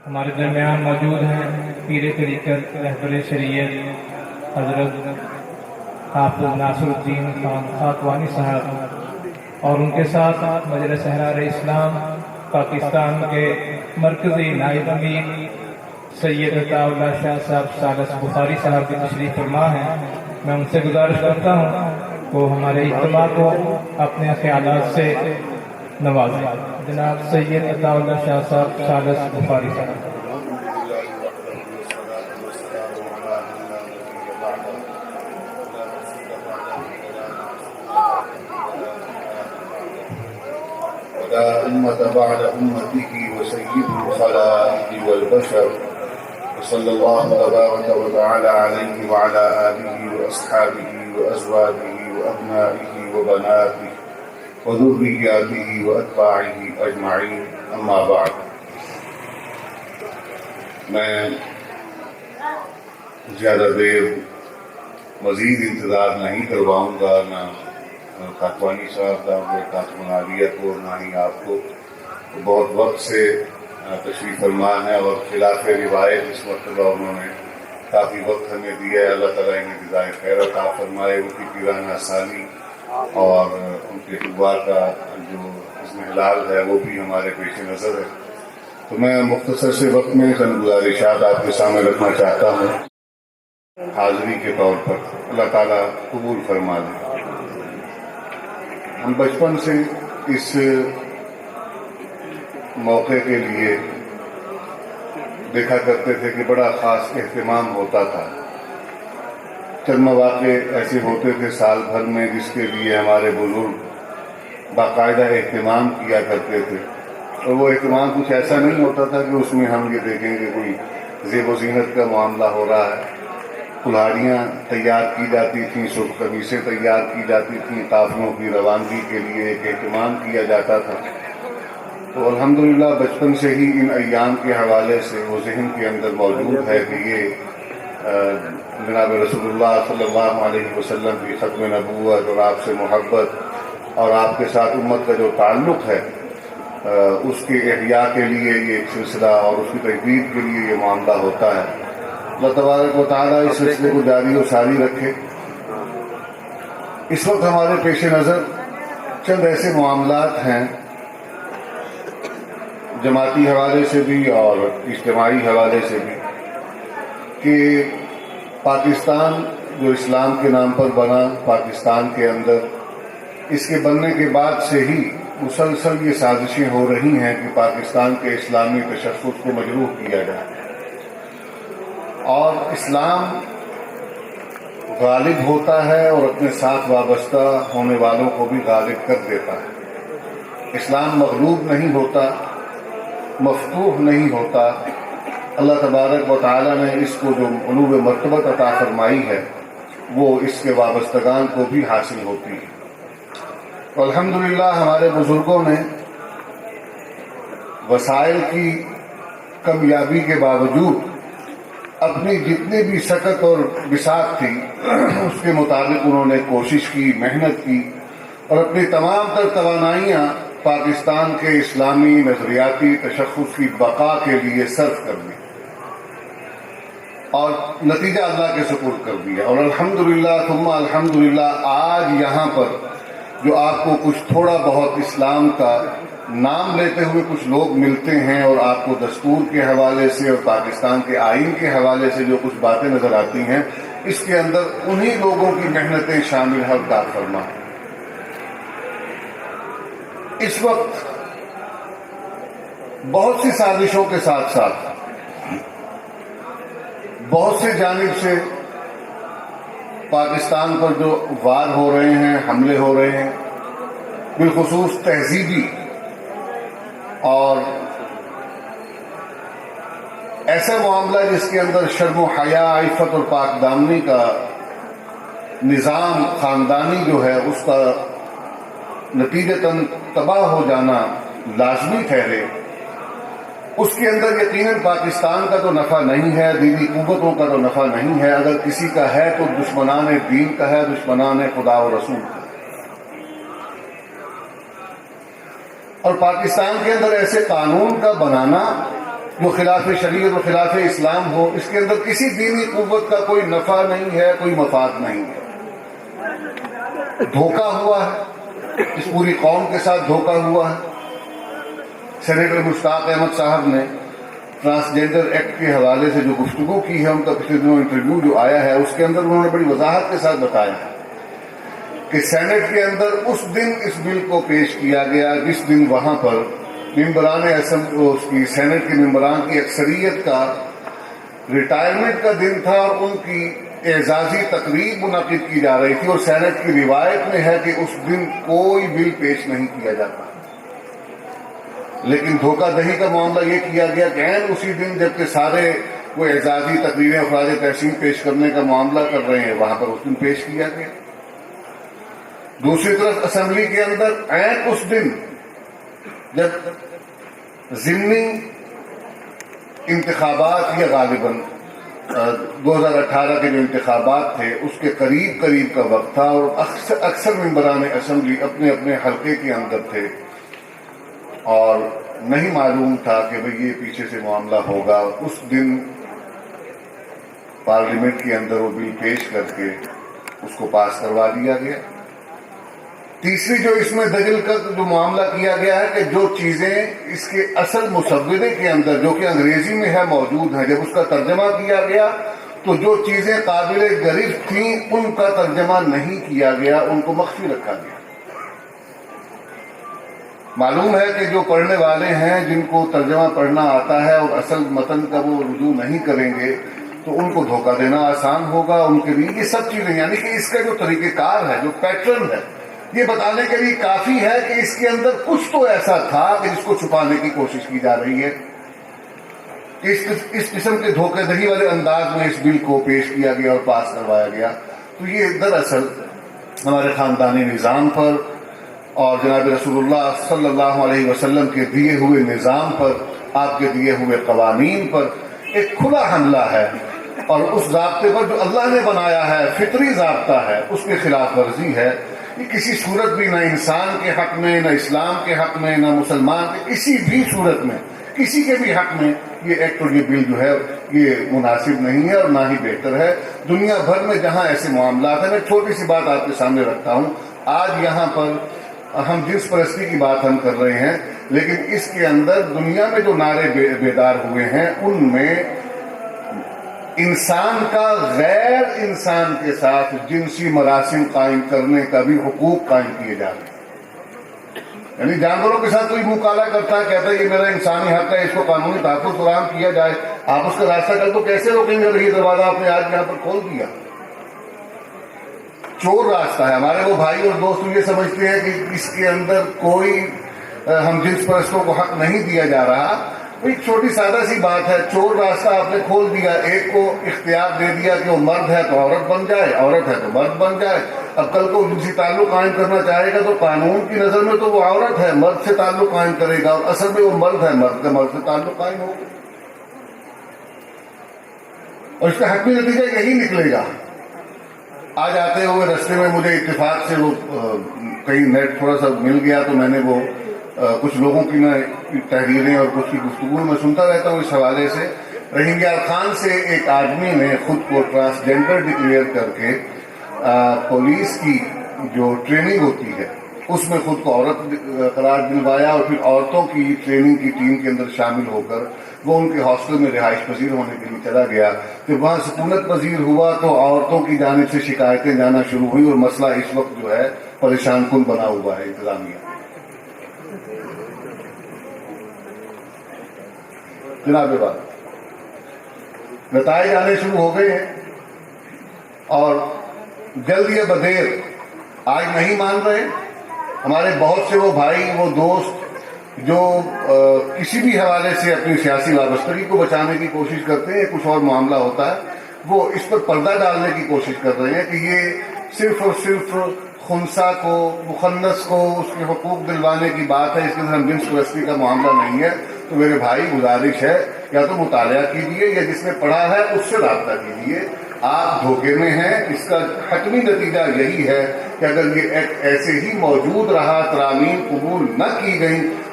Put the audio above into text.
ہمارے درمیان موجود ہیں پیر طریقت رہبر شریعت حضرت حافظ ناصر الدین خان خاتوانی صاحب، اور ان کے ساتھ مجلس احرار اسلام پاکستان کے مرکزی نائب امیر سید عطا اللہ شاہ صاحب ثالث بخاری صاحب کی تشریف فرما ہیں۔ میں ان سے گزارش کرتا ہوں وہ ہمارے اجتماع کو اپنے خیالات سے نوازیں۔ جناب سید عطا اللہ شاہ صاحب ثالث بخاری صاحب۔ ولا أمة بعد أمته وسيد الخلائق والبشر، وصلى الله تبارك وتعالى عليه وعلى آله وأصحابه وأزواجه وأبنائه وبناته وذرياته وأتباعه أجمعين، أما بعد۔ میں زیادہ دیر مزید انتظار نہیں کرواؤں گا، نہ خاتوانی صاحب کا خاتم عالیہ کو، نہ ہی آپ کو۔ بہت وقت سے تشریف فرما ہے اور خلاف روایت اس مرتبہ انہوں نے کافی وقت ہمیں دیا ہے۔ اللہ تعالیٰ انہیں جزائے خیر عطا فرمائے، ان کی پیرانہ سالی اور ان کے طلباء کا جو عزم ہلال ہے وہ بھی ہمارے پیش نظر ہے۔ تو میں مختصر سے وقت میں چند گزارشات آپ کے سامنے رکھنا چاہتا ہوں حاضری کے طور پر، اللہ تعالیٰ قبول فرما دے۔ ہم بچپن سے اس موقع کے لیے دیکھا کرتے تھے کہ بڑا خاص اہتمام ہوتا تھا۔ چند مواقع ایسے ہوتے تھے سال بھر میں جس کے لیے ہمارے بزرگ باقاعدہ اہتمام کیا کرتے تھے، اور وہ اہتمام کچھ ایسا نہیں ہوتا تھا کہ اس میں ہم یہ دیکھیں کہ کوئی زیب و زینت کا معاملہ ہو رہا ہے۔ کلاڑیاں تیار کی جاتی تھیں، سرخ قمیصیں تیار کی جاتی تھیں، قافلوں کی روانگی کے لیے ایک اہتمام کیا جاتا تھا۔ تو الحمدللہ بچپن سے ہی ان ایام کے حوالے سے وہ ذہن کے اندر موجود ہے کہ یہ جناب رسول اللہ صلی اللہ علیہ وسلم کی ختم نبوت اور آپ سے محبت اور آپ کے ساتھ امت کا جو تعلق ہے اس کے احیاء کے لیے یہ ایک سلسلہ اور اس کی تجدید کے لیے یہ معاملہ ہوتا ہے۔ اللہ تبارک و تعالیٰ اس سلسلے کو جاری و ساری رکھے۔ اس وقت ہمارے پیش نظر چند ایسے معاملات ہیں جماعتی حوالے سے بھی اور اجتماعی حوالے سے بھی کہ پاکستان جو اسلام کے نام پر بنا، پاکستان کے اندر اس کے بننے کے بعد سے ہی مسلسل یہ سازشیں ہو رہی ہیں کہ پاکستان کے اسلامی تشخص کو مجروح کیا جائے، اور اسلام غالب ہوتا ہے اور اپنے ساتھ وابستہ ہونے والوں کو بھی غالب کر دیتا ہے۔ اسلام مغلوب نہیں ہوتا، مفتوح نہیں ہوتا۔ اللہ تبارک و تعالیٰ نے اس کو جو علو مرتبت عطا فرمائی ہے وہ اس کے وابستگان کو بھی حاصل ہوتی ہے۔ الحمدللہ ہمارے بزرگوں نے وسائل کی کمیابی کے باوجود اپنی جتنی بھی سکت اور بساط تھی اس کے مطابق انہوں نے کوشش کی، محنت کی اور اپنی تمام تر توانائیاں پاکستان کے اسلامی نظریاتی تشخص کی بقا کے لیے صرف کر دی اور نتیجہ اللہ کے سپرد کر دیا۔ اور الحمدللہ ثم الحمدللہ آج یہاں پر جو آپ کو کچھ تھوڑا بہت اسلام کا نام لیتے ہوئے کچھ لوگ ملتے ہیں اور آپ کو دستور کے حوالے سے اور پاکستان کے آئین کے حوالے سے جو کچھ باتیں نظر آتی ہیں، اس کے اندر انہی لوگوں کی محنتیں شامل ہے اور کار فرما۔ اس وقت بہت سی سازشوں کے ساتھ ساتھ بہت سے جانب سے پاکستان پر جو وار ہو رہے ہیں، حملے ہو رہے ہیں، بالخصوص تہذیبی اور ایسا معاملہ جس کے اندر شرم و حیا، عفت اور پاک دامنی کا نظام خاندانی جو ہے اس کا نتیجتاً تباہ ہو جانا لازمی ٹھہرے، اس کے اندر یقیناً پاکستان کا تو نفع نہیں ہے، دینی قوتوں کا تو نفع نہیں ہے، اگر کسی کا ہے تو دشمنان دین کا ہے، دشمنان خدا و رسول کا۔ اور پاکستان کے اندر ایسے قانون کا بنانا جو خلاف شریعت و خلاف اسلام ہو، اس کے اندر کسی دینی قوت کا کوئی نفع نہیں ہے، کوئی مفاد نہیں ہے۔ دھوکہ ہوا ہے، اس پوری قوم کے ساتھ دھوکہ ہوا ہے۔ سینیٹر مشتاق احمد صاحب نے ٹرانسجینڈر ایکٹ کے حوالے سے جو گفتگو کی ہے، ان کا پچھلے دنوں انٹرویو جو آیا ہے، اس کے اندر انہوں نے بڑی وضاحت کے ساتھ بتایا ہے کہ سینٹ کے اندر اس دن اس بل کو پیش کیا گیا جس دن وہاں پر ممبران اسمبلی، سینٹ کے ممبران کی اکثریت کا ریٹائرمنٹ کا دن تھا اور ان کی اعزازی تقریب منعقد کی جا رہی تھی، اور سینٹ کی روایت میں ہے کہ اس دن کوئی بل پیش نہیں کیا جاتا، لیکن دھوکہ دہی کا معاملہ یہ کیا گیا کہ عین اسی دن جبکہ سارے وہ اعزازی تقریریں افراج تحسین پیش کرنے کا معاملہ کر رہے ہیں، وہاں پر اس دن پیش کیا گیا۔ دوسری طرف اسمبلی کے اندر عین اس دن جب ضمنی انتخابات یا غالباً 2018 کے جو انتخابات تھے اس کے قریب کا وقت تھا، اور اکثر ممبران اسمبلی اپنے اپنے حلقے کے اندر تھے اور نہیں معلوم تھا کہ بھئی یہ پیچھے سے معاملہ ہوگا۔ اس دن پارلیمنٹ کے اندر وہ بل پیش کر کے اس کو پاس کروا دیا گیا۔ تیسری جو اس میں دلیل کا جو معاملہ کیا گیا ہے کہ جو چیزیں اس کے اصل مسودے کے اندر جو کہ انگریزی میں ہے موجود ہیں، جب اس کا ترجمہ کیا گیا تو جو چیزیں قابل گرفت تھیں ان کا ترجمہ نہیں کیا گیا، ان کو مخفی رکھا گیا۔ معلوم ہے کہ جو پڑھنے والے ہیں جن کو ترجمہ پڑھنا آتا ہے اور اصل متن کا وہ رجوع نہیں کریں گے تو ان کو دھوکہ دینا آسان ہوگا ان کے لیے۔ یہ سب چیزیں یعنی کہ اس کا جو طریقہ کار ہے، جو پیٹرن ہے، یہ بتانے کے لیے کافی ہے کہ اس کے اندر کچھ تو ایسا تھا کہ جس کو چھپانے کی کوشش کی جا رہی ہے۔ اس قسم کے دھوکہ دہی والے انداز میں اس بل کو پیش کیا گیا اور پاس کروایا گیا، تو یہ دراصل ہمارے خاندانی نظام پر اور جناب رسول اللہ صلی اللہ علیہ وسلم کے دیے ہوئے نظام پر، آپ کے دیے ہوئے قوانین پر ایک کھلا حملہ ہے، اور اس ضابطے پر جو اللہ نے بنایا ہے، فطری ضابطہ ہے، اس کی خلاف ورزی ہے۔ یہ کسی صورت بھی نہ انسان کے حق میں، نہ اسلام کے حق میں، نہ مسلمان کے کسی بھی صورت میں، کسی کے بھی حق میں یہ ایکٹ اور یہ بل جو ہے یہ مناسب نہیں ہے اور نہ ہی بہتر ہے۔ دنیا بھر میں جہاں ایسے معاملات ہیں، میں چھوٹی سی بات آپ کے سامنے رکھتا ہوں۔ آج یہاں پر ہم جنس پرستی کی بات ہم کر رہے ہیں، لیکن اس کے اندر دنیا میں جو نعرے بیدار ہوئے ہیں ان میں انسان کا غیر انسان کے ساتھ جنسی مراسم قائم کرنے کا بھی حقوق قائم کیے جا رہے ہیں۔ یعنی جانوروں کے ساتھ کوئی منہ کالا کرتا ہے، کہتا ہے یہ میرا انسانی حق ہے، اس کو قانونی تحفظ فراہم کیا جائے، آپ اس کا راستہ کل تو کیسے روکیں گے؟ یہ دروازہ آپ نے آج یہاں پر کھول دیا، چور راستہ ہے۔ ہمارے وہ بھائی اور دوست یہ سمجھتے ہیں کہ اس کے اندر کوئی ہم جنس پرستوں کو حق نہیں دیا جا رہا۔ ایک چھوٹی سادہ سی بات ہے، چور راستہ آپ نے کھول دیا، ایک کو اختیار دے دیا کہ وہ مرد ہے تو عورت بن جائے، عورت ہے تو مرد بن جائے۔ اب کل کو جنسی تعلق قائم کرنا چاہے گا تو قانون کی نظر میں تو وہ عورت ہے، مرد سے تعلق قائم کرے گا، اور اصل میں وہ مرد ہے، مرد کا مرد سے تعلق قائم ہوگا، اور اس کا حتمی نتیجہ یہی نکلے گا۔ آج آتے ہوئے رستے میں مجھے اتفاق سے وہ کہیں نیٹ تھوڑا سا مل گیا تو میں نے وہ کچھ لوگوں کی میں تحریریں اور کچھ کی گفتگو میں سنتا رہتا ہوں اس حوالے سے۔ رحیم خان سے ایک آدمی نے خود کو ٹرانسجینڈر ڈکلیئر کر کے پولیس کی جو ٹریننگ ہوتی ہے اس میں خود کو عورت قرار دلوایا، اور پھر عورتوں کی ٹریننگ کی ٹیم کے اندر شامل ہو کر وہ ان کے ہاسٹل میں رہائش پذیر ہونے کے لیے چلا گیا۔ جب وہاں سکونت پذیر ہوا تو عورتوں کی جانب سے شکایتیں جانا شروع ہوئی، اور مسئلہ اس وقت جو ہے پریشان کن بنا ہوا ہے انتظامیہ۔ جناب بات نتائج آنے شروع ہو گئے ہیں، اور جلد یا بدیر آج نہیں مان رہے ہمارے بہت سے وہ بھائی، وہ دوست جو کسی بھی حوالے سے اپنی سیاسی وابستگی کو بچانے کی کوشش کرتے ہیں، کچھ اور معاملہ ہوتا ہے، وہ اس پر پردہ ڈالنے کی کوشش کر رہے ہیں کہ یہ صرف اور صرف خنثی کو، مخنث کو اس کے حقوق دلوانے کی بات ہے، اس کے اندر ہم جنس پرستی کا معاملہ نہیں ہے۔ تو میرے بھائی گزارش ہے، یا تو مطالعہ کیجیے یا جس نے پڑھا ہے اس سے رابطہ کیجیے، آپ دھوکے میں ہیں۔ اس کا حتمی نتیجہ یہی ہے کہ اگر یہ ایکٹ ایسے ہی موجود رہا، ترامیم قبول نہ کی گئی،